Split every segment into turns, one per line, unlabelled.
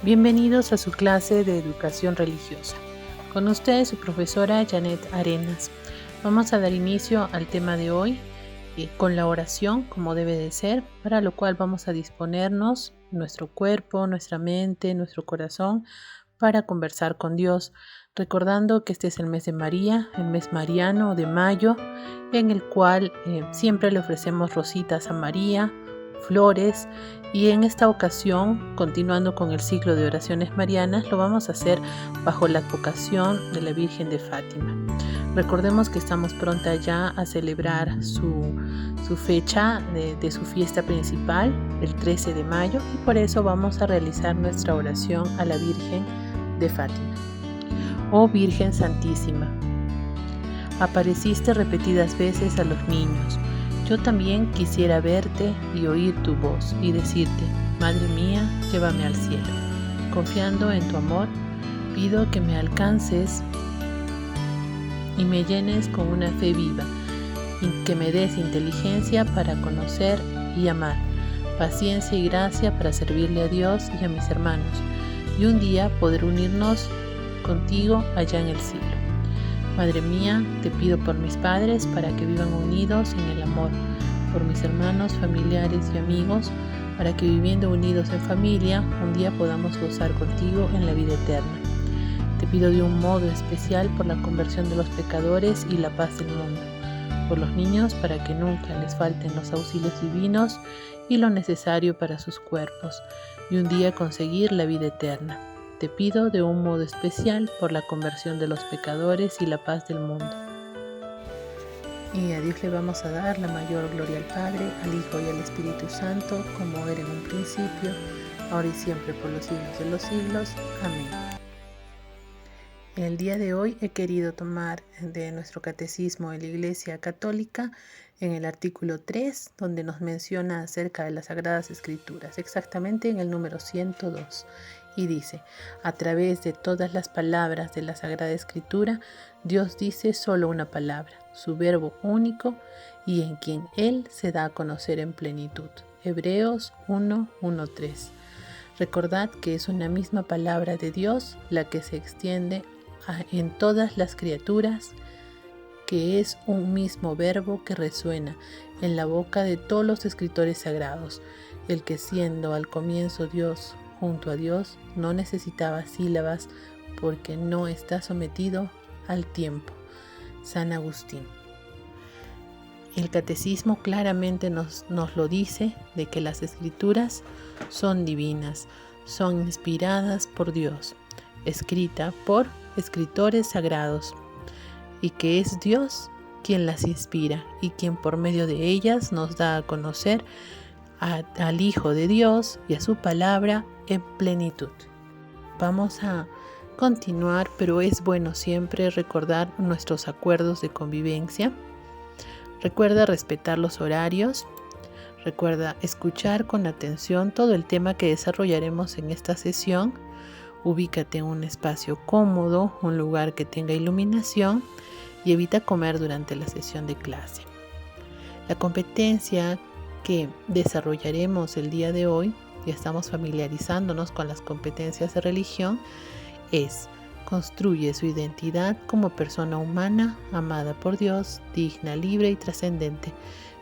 Bienvenidos a su clase de educación religiosa. Con ustedes su profesora Janet Arenas. Vamos a dar inicio al tema de hoy con la oración como debe de ser, para lo cual vamos a disponernos nuestro cuerpo, nuestra mente, nuestro corazón para conversar con Dios, recordando que este es el mes de María, el mes mariano de mayo, en el cual siempre le ofrecemos rositas a María, flores, y en esta ocasión, continuando con el ciclo de oraciones marianas, lo vamos a hacer bajo la advocación de la Virgen de Fátima. Recordemos que estamos pronta ya a celebrar su fecha de su fiesta principal, el 13 de mayo, y por eso vamos a realizar nuestra oración a la Virgen de Fátima. Oh Virgen Santísima, apareciste repetidas veces a los niños. Yo también quisiera verte y oír tu voz y decirte, Madre mía, llévame al cielo. Confiando en tu amor, pido que me alcances y me llenes con una fe viva, y que me des inteligencia para conocer y amar, paciencia y gracia para servirle a Dios y a mis hermanos, y un día poder unirnos contigo allá en el cielo. Madre mía, te pido por mis padres para que vivan unidos en el amor, por mis hermanos, familiares y amigos, para que viviendo unidos en familia, un día podamos gozar contigo en la vida eterna. Te pido de un modo especial por la conversión de los pecadores y la paz del mundo, por los niños para que nunca les falten los auxilios divinos y lo necesario para sus cuerpos, y un día conseguir la vida eterna. Te pido de un modo especial por la conversión de los pecadores y la paz del mundo. Y a Dios le vamos a dar la mayor gloria al Padre, al Hijo y al Espíritu Santo, como era en un principio, ahora y siempre por los siglos de los siglos. Amén. El día de hoy he querido tomar de nuestro catecismo de la Iglesia Católica en el artículo 3, donde nos menciona acerca de las Sagradas Escrituras, exactamente en el número 102. Y dice, a través de todas las palabras de la Sagrada Escritura, Dios dice solo una palabra, su verbo único, y en quien Él se da a conocer en plenitud. Hebreos 1:1-3. Recordad que es una misma palabra de Dios la que se extiende en todas las criaturas, que es un mismo verbo que resuena en la boca de todos los escritores sagrados, el que siendo al comienzo Dios, junto a Dios, no necesitaba sílabas porque no está sometido al tiempo. San Agustín. El catecismo claramente nos lo dice, de que las escrituras son divinas, son inspiradas por Dios, escrita por escritores sagrados, y que es Dios quien las inspira y quien por medio de ellas nos da a conocer al Hijo de Dios y a su palabra en plenitud. Vamos a continuar, pero es bueno siempre recordar nuestros acuerdos de convivencia. Recuerda respetar los horarios. Recuerda escuchar con atención todo el tema que desarrollaremos en esta sesión. Ubícate en un espacio cómodo, un lugar que tenga iluminación, y evita comer durante la sesión de clase. La competencia que desarrollaremos el día de hoy, ya estamos familiarizándonos con las competencias de religión, es: construye su identidad como persona humana, amada por Dios, digna, libre y trascendente,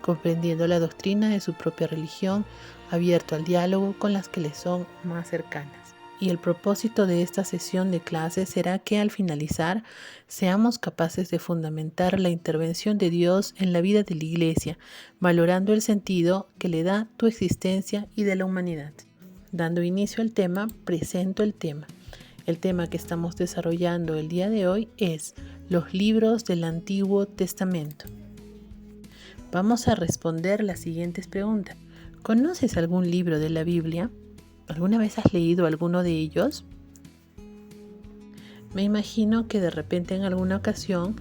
comprendiendo la doctrina de su propia religión, abierto al diálogo con las que le son más cercanas. Y el propósito de esta sesión de clases será que al finalizar seamos capaces de fundamentar la intervención de Dios en la vida de la Iglesia, valorando el sentido que le da tu existencia y de la humanidad. Dando inicio al tema, presento el tema. El tema que estamos desarrollando el día de hoy es los libros del Antiguo Testamento. Vamos a responder las siguientes preguntas. ¿Conoces algún libro de la Biblia? ¿Alguna vez has leído alguno de ellos? Me imagino que de repente en alguna ocasión,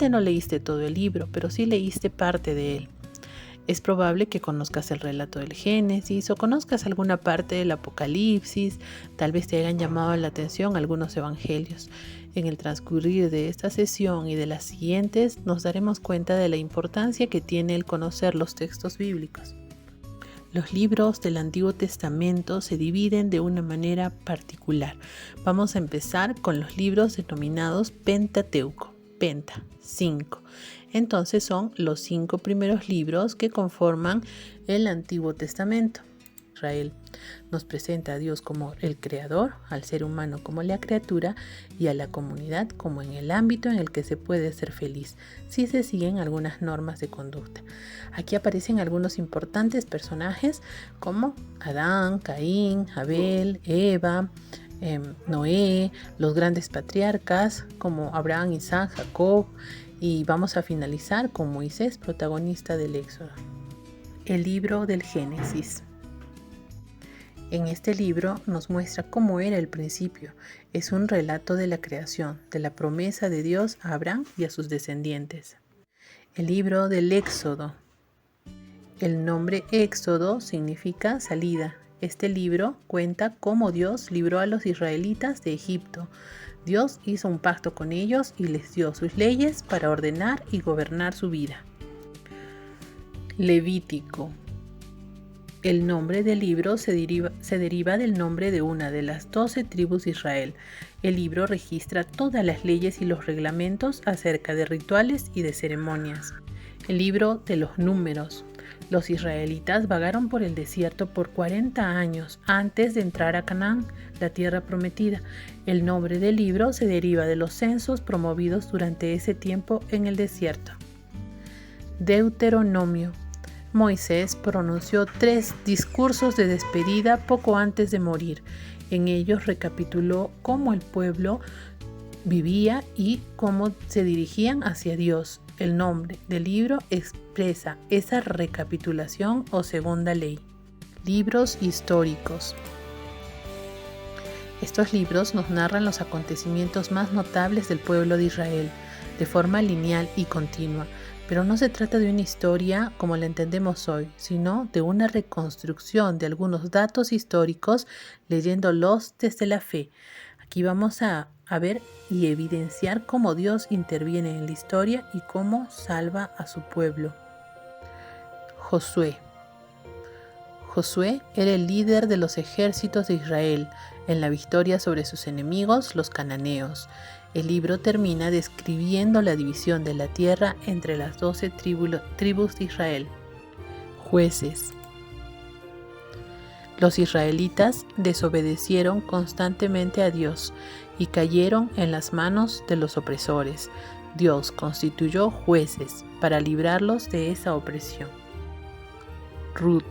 no leíste todo el libro, pero sí leíste parte de él. Es probable que conozcas el relato del Génesis o conozcas alguna parte del Apocalipsis, tal vez te hayan llamado la atención algunos evangelios. En el transcurrir de esta sesión y de las siguientes nos daremos cuenta de la importancia que tiene el conocer los textos bíblicos. Los libros del Antiguo Testamento se dividen de una manera particular. Vamos a empezar con los libros denominados Pentateuco, Penta, 5. Entonces son los 5 primeros libros que conforman el Antiguo Testamento. Israel nos presenta a Dios como el creador, al ser humano como la criatura y a la comunidad como en el ámbito en el que se puede ser feliz, si se siguen algunas normas de conducta. Aquí aparecen algunos importantes personajes como Adán, Caín, Abel, Eva, Noé, los grandes patriarcas como Abraham, Isaac, Jacob, y vamos a finalizar con Moisés, protagonista del Éxodo. El libro del Génesis. En este libro nos muestra cómo era el principio. Es un relato de la creación, de la promesa de Dios a Abraham y a sus descendientes. El libro del Éxodo. El nombre Éxodo significa salida. Este libro cuenta cómo Dios libró a los israelitas de Egipto. Dios hizo un pacto con ellos y les dio sus leyes para ordenar y gobernar su vida. Levítico. El nombre del libro se deriva del nombre de una de las 12 tribus de Israel. El libro registra todas las leyes y los reglamentos acerca de rituales y de ceremonias. El libro de los números. Los israelitas vagaron por el desierto por 40 años antes de entrar a Canaán, la tierra prometida. El nombre del libro se deriva de los censos promovidos durante ese tiempo en el desierto. Deuteronomio. Moisés pronunció 3 discursos de despedida poco antes de morir. En ellos recapituló cómo el pueblo vivía y cómo se dirigían hacia Dios. El nombre del libro expresa esa recapitulación o segunda ley. Libros históricos. Estos libros nos narran los acontecimientos más notables del pueblo de Israel, de forma lineal y continua. Pero no se trata de una historia como la entendemos hoy, sino de una reconstrucción de algunos datos históricos leyéndolos desde la fe. Aquí vamos a ver y evidenciar cómo Dios interviene en la historia y cómo salva a su pueblo. Josué. Josué era el líder de los ejércitos de Israel en la victoria sobre sus enemigos, los cananeos. El libro termina describiendo la división de la tierra entre las 12 tribus de Israel. Jueces. Los israelitas desobedecieron constantemente a Dios y cayeron en las manos de los opresores. Dios constituyó jueces para librarlos de esa opresión. Ruth.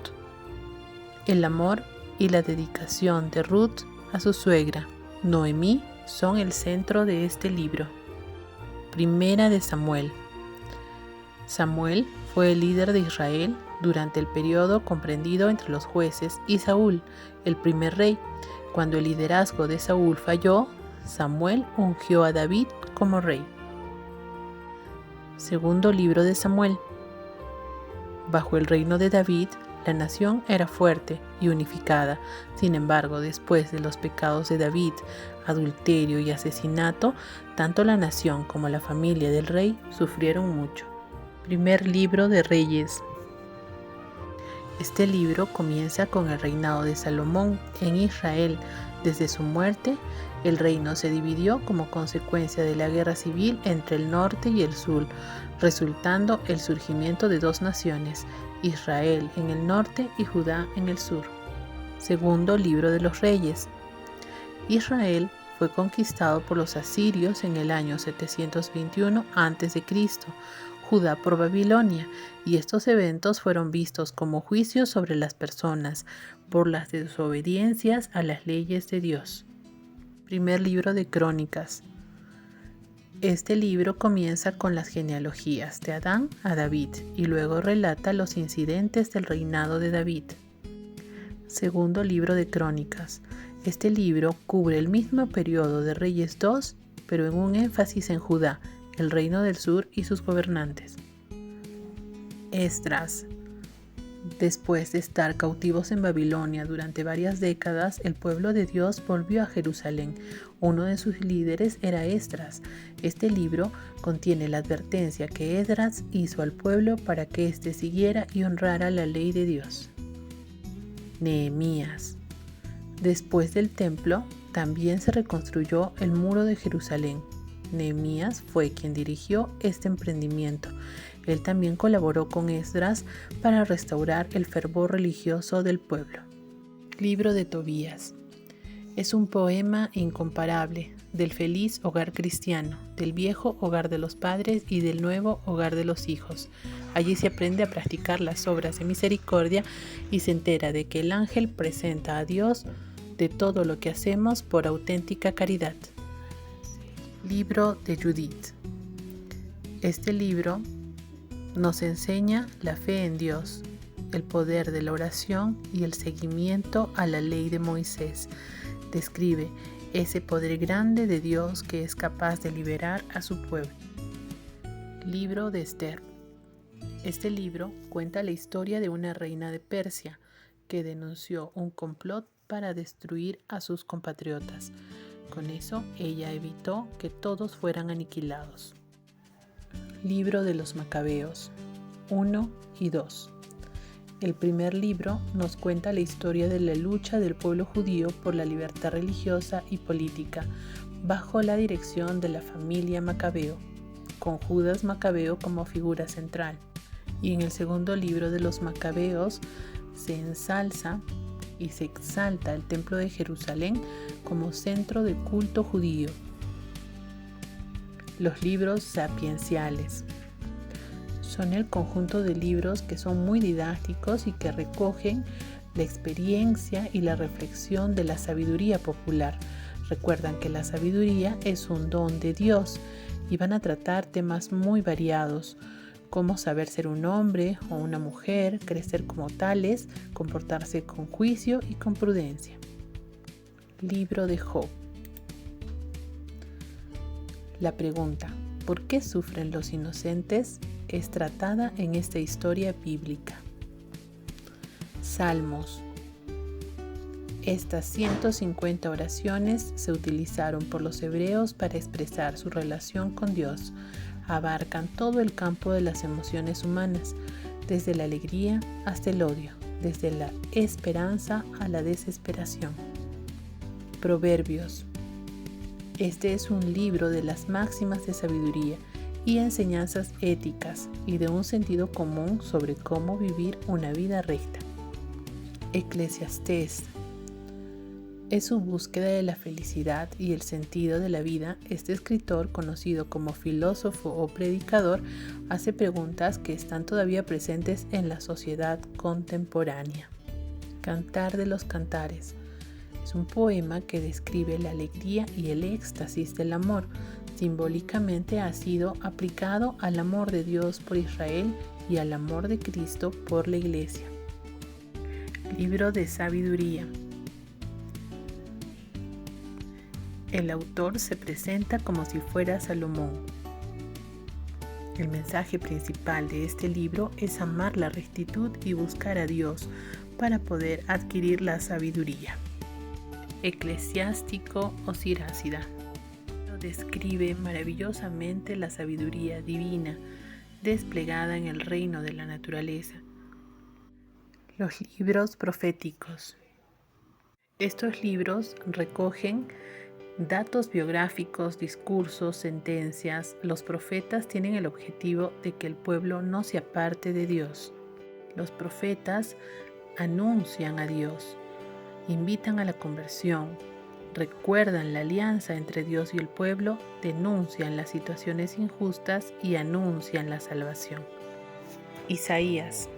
El amor y la dedicación de Ruth a su suegra, Noemí, son el centro de este libro. Primera de Samuel. Samuel fue el líder de Israel durante el periodo comprendido entre los jueces y Saúl, el primer rey. Cuando el liderazgo de Saúl falló, Samuel ungió a David como rey. Segundo libro de Samuel. Bajo el reino de David, la nación era fuerte y unificada. Sin embargo, después de los pecados de David, adulterio y asesinato, tanto la nación como la familia del rey sufrieron mucho. Primer libro de Reyes. Este libro comienza con el reinado de Salomón en Israel. Desde su muerte, el reino se dividió como consecuencia de la guerra civil entre el norte y el sur, resultando el surgimiento de 2 naciones, Israel en el norte y Judá en el sur. Segundo libro de los Reyes. Israel fue conquistado por los asirios en el año 721 a.C., Judá por Babilonia, y estos eventos fueron vistos como juicios sobre las personas por las desobediencias a las leyes de Dios. Primer libro de Crónicas. Este libro comienza con las genealogías de Adán a David y luego relata los incidentes del reinado de David. Segundo libro de Crónicas. Este libro cubre el mismo periodo de Reyes II, pero en un énfasis en Judá, el reino del sur y sus gobernantes. Esdras. Después de estar cautivos en Babilonia durante varias décadas, el pueblo de Dios volvió a Jerusalén. Uno de sus líderes era Esdras. Este libro contiene la advertencia que Esdras hizo al pueblo para que éste siguiera y honrara la ley de Dios. Nehemías. Después del templo, también se reconstruyó el muro de Jerusalén. Nehemías fue quien dirigió este emprendimiento. Él también colaboró con Esdras para restaurar el fervor religioso del pueblo. Libro de Tobías. Es un poema incomparable del feliz hogar cristiano, del viejo hogar de los padres y del nuevo hogar de los hijos. Allí se aprende a practicar las obras de misericordia y se entera de que el ángel presenta a Dios de todo lo que hacemos por auténtica caridad. Libro de Judith. Este libro nos enseña la fe en Dios, el poder de la oración y el seguimiento a la ley de Moisés. Describe ese poder grande de Dios que es capaz de liberar a su pueblo. Libro de Esther. Este libro cuenta la historia de una reina de Persia que denunció un complot para destruir a sus compatriotas. Con eso, ella evitó que todos fueran aniquilados. Libro de los Macabeos 1 y 2. El primer libro nos cuenta la historia de la lucha del pueblo judío por la libertad religiosa y política bajo la dirección de la familia Macabeo, con Judas Macabeo como figura central. Y en el segundo libro de los Macabeos se ensalza y se exalta el templo de Jerusalén como centro de culto judío. Los libros sapienciales son el conjunto de libros que son muy didácticos y que recogen la experiencia y la reflexión de la sabiduría popular. Recuerdan que la sabiduría es un don de Dios y van a tratar temas muy variados, como saber ser un hombre o una mujer, crecer como tales, comportarse con juicio y con prudencia. Libro de Job. La pregunta, ¿por qué sufren los inocentes?, es tratada en esta historia bíblica. Salmos. Estas 150 oraciones se utilizaron por los hebreos para expresar su relación con Dios. Abarcan todo el campo de las emociones humanas, desde la alegría hasta el odio, desde la esperanza a la desesperación. Proverbios. Este es un libro de las máximas de sabiduría y enseñanzas éticas y de un sentido común sobre cómo vivir una vida recta. Eclesiastés. Es su búsqueda de la felicidad y el sentido de la vida. Este escritor, conocido como filósofo o predicador, hace preguntas que están todavía presentes en la sociedad contemporánea. Cantar de los Cantares. Es un poema que describe la alegría y el éxtasis del amor. Simbólicamente ha sido aplicado al amor de Dios por Israel y al amor de Cristo por la Iglesia. Libro de Sabiduría. El autor se presenta como si fuera Salomón. El mensaje principal de este libro es amar la rectitud y buscar a Dios para poder adquirir la sabiduría. Eclesiástico o Sirácida. Describe maravillosamente la sabiduría divina desplegada en el reino de la naturaleza. Los libros proféticos. Estos libros recogen datos biográficos, discursos, sentencias. Los profetas tienen el objetivo de que el pueblo no se aparte de Dios. Los profetas anuncian a Dios, invitan a la conversión, recuerdan la alianza entre Dios y el pueblo, denuncian las situaciones injustas y anuncian la salvación. Isaías.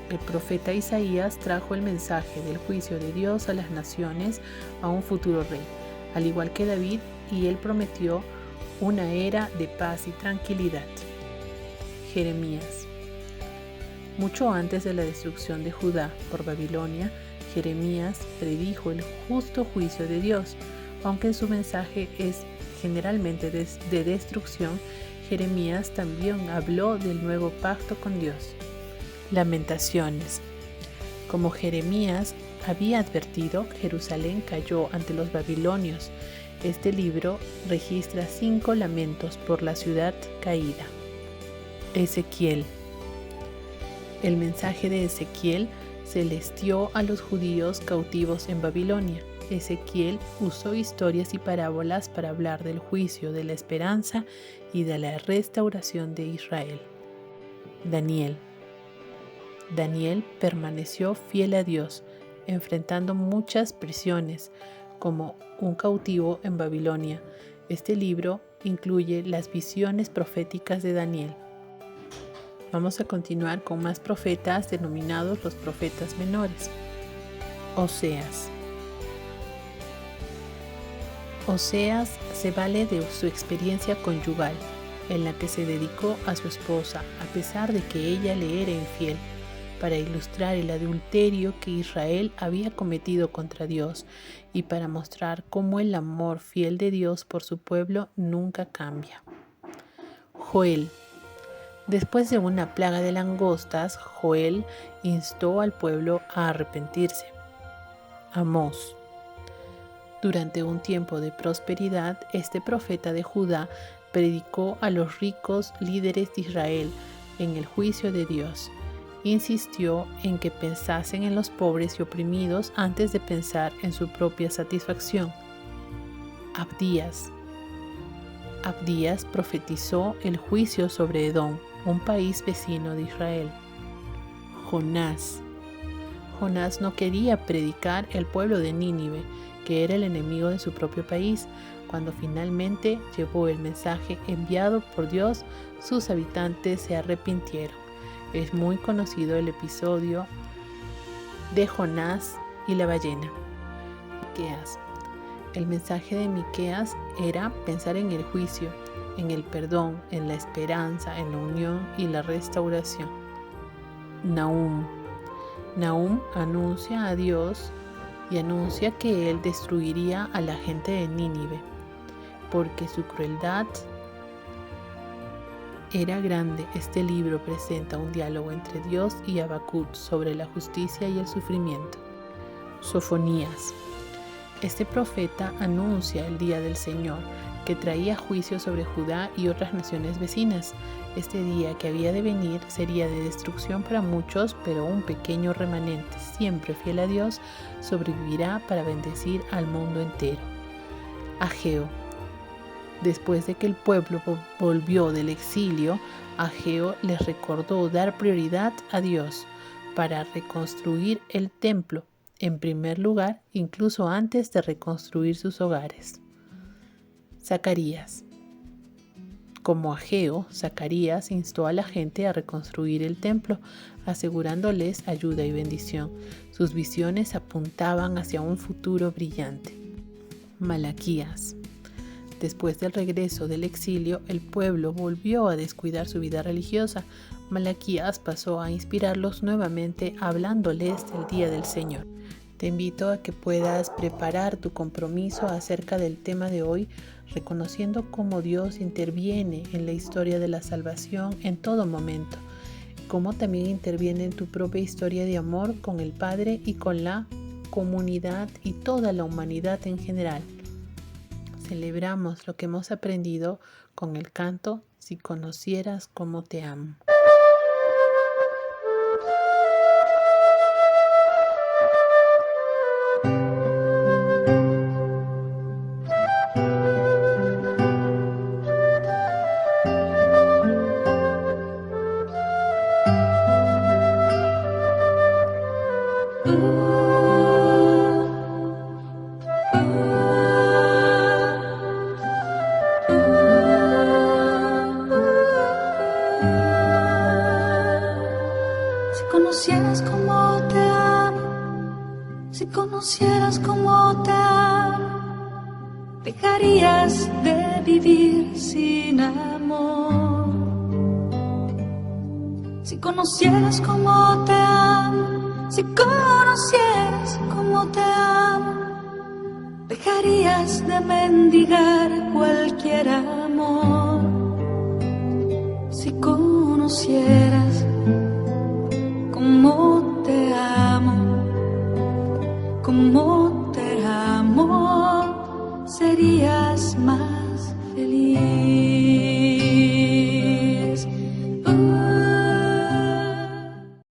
El profeta Isaías trajo el mensaje del juicio de Dios a las naciones, a un futuro rey, al igual que David, y él prometió una era de paz y tranquilidad. Jeremías. Mucho antes de la destrucción de Judá por Babilonia, Jeremías predijo el justo juicio de Dios. Aunque su mensaje es generalmente de destrucción, Jeremías también habló del nuevo pacto con Dios. Lamentaciones. Como Jeremías había advertido, Jerusalén cayó ante los babilonios. Este libro registra 5 lamentos por la ciudad caída. Ezequiel. El mensaje de Ezequiel se les dio a los judíos cautivos en Babilonia. Ezequiel usó historias y parábolas para hablar del juicio, de la esperanza y de la restauración de Israel. Daniel permaneció fiel a Dios, enfrentando muchas presiones, como un cautivo en Babilonia. Este libro incluye las visiones proféticas de Daniel. Vamos a continuar con más profetas denominados los profetas menores. Oseas se vale de su experiencia conyugal, en la que se dedicó a su esposa, a pesar de que ella le era infiel, para ilustrar el adulterio que Israel había cometido contra Dios y para mostrar cómo el amor fiel de Dios por su pueblo nunca cambia. Joel. Después de una plaga de langostas, Joel instó al pueblo a arrepentirse. Amós. Durante un tiempo de prosperidad, este profeta de Judá predicó a los ricos líderes de Israel en el juicio de Dios. Insistió en que pensasen en los pobres y oprimidos antes de pensar en su propia satisfacción. Abdías profetizó el juicio sobre Edom, un país vecino de Israel. Jonás no quería predicar el pueblo de Nínive, que era el enemigo de su propio país. Cuando finalmente llevó el mensaje enviado por Dios, sus habitantes se arrepintieron. Es muy conocido el episodio de Jonás y la ballena. Miqueas. El mensaje de Miqueas era pensar en el juicio, en el perdón, en la esperanza, en la unión y la restauración. Nahum anuncia a Dios y anuncia que Él destruiría a la gente de Nínive, porque su crueldad era grande. Este libro presenta un diálogo entre Dios y Habacuc sobre la justicia y el sufrimiento. Sofonías. Este profeta anuncia el día del Señor, que traía juicio sobre Judá y otras naciones vecinas. Este día que había de venir sería de destrucción para muchos, pero un pequeño remanente, siempre fiel a Dios, sobrevivirá para bendecir al mundo entero. Ageo. Después de que el pueblo volvió del exilio, Ageo les recordó dar prioridad a Dios para reconstruir el templo, en primer lugar, incluso antes de reconstruir sus hogares. Zacarías. Como Ageo, Zacarías instó a la gente a reconstruir el templo, asegurándoles ayuda y bendición. Sus visiones apuntaban hacia un futuro brillante. Malaquías. Después del regreso del exilio, el pueblo volvió a descuidar su vida religiosa. Malaquías pasó a inspirarlos nuevamente hablándoles del día del Señor. Te invito a que puedas preparar tu compromiso acerca del tema de hoy, reconociendo cómo Dios interviene en la historia de la salvación en todo momento, cómo también interviene en tu propia historia de amor con el Padre y con la comunidad y toda la humanidad en general. Celebramos lo que hemos aprendido con el canto Si conocieras cómo te amo.
Si conocieras cómo te amo, dejarías de vivir sin amor. Si conocieras cómo te amo, si conocieras cómo te amo, dejarías de mendigar cualquier amor. Si conocieras cómo te amo, cómo